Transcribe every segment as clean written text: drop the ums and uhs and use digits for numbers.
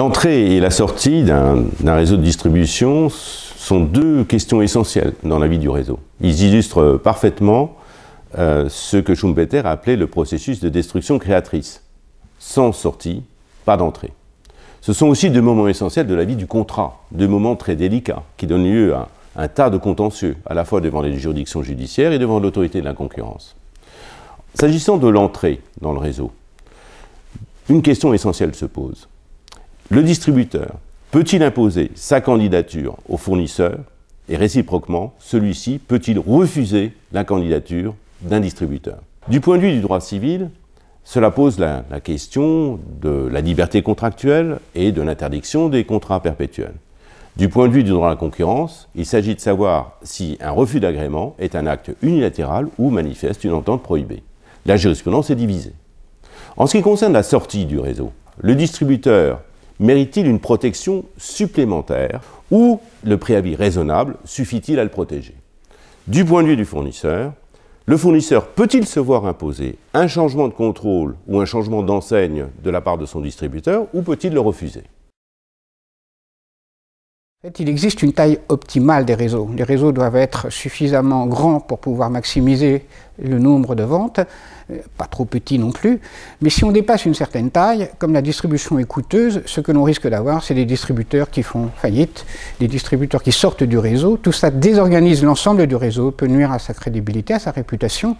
L'entrée et la sortie d'un réseau de distribution sont deux questions essentielles dans la vie du réseau. Ils illustrent parfaitement ce que Schumpeter a appelé le processus de destruction créatrice. Sans sortie, pas d'entrée. Ce sont aussi deux moments essentiels de la vie du contrat, deux moments très délicats qui donnent lieu à un tas de contentieux, à la fois devant les juridictions judiciaires et devant l'autorité de la concurrence. S'agissant de l'entrée dans le réseau, une question essentielle se pose. Le distributeur peut-il imposer sa candidature au fournisseur et réciproquement, celui-ci peut-il refuser la candidature d'un distributeur? Du point de vue du droit civil, cela pose la question de la liberté contractuelle et de l'interdiction des contrats perpétuels. Du point de vue du droit de la concurrence, il s'agit de savoir si un refus d'agrément est un acte unilatéral ou manifeste une entente prohibée. La jurisprudence est divisée. En ce qui concerne la sortie du réseau, le distributeur mérite-t-il une protection supplémentaire ou le préavis raisonnable suffit-il à le protéger? Du point de vue du fournisseur, le fournisseur peut-il se voir imposer un changement de contrôle ou un changement d'enseigne de la part de son distributeur ou peut-il le refuser? En fait, il existe une taille optimale des réseaux. Les réseaux doivent être suffisamment grands pour pouvoir maximiser le nombre de ventes, pas trop petits non plus, mais si on dépasse une certaine taille, comme la distribution est coûteuse, ce que l'on risque d'avoir, c'est des distributeurs qui font faillite, des distributeurs qui sortent du réseau. Tout ça désorganise l'ensemble du réseau, peut nuire à sa crédibilité, à sa réputation,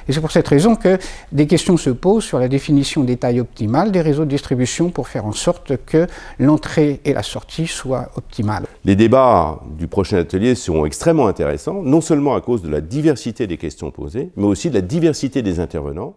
et c'est pour cette raison que des questions se posent sur la définition des tailles optimales des réseaux de distribution pour faire en sorte que l'entrée et la sortie soient optimales. Les débats du prochain atelier seront extrêmement intéressants, non seulement à cause de la diversité des questions posées, mais aussi de la diversité des intervenants.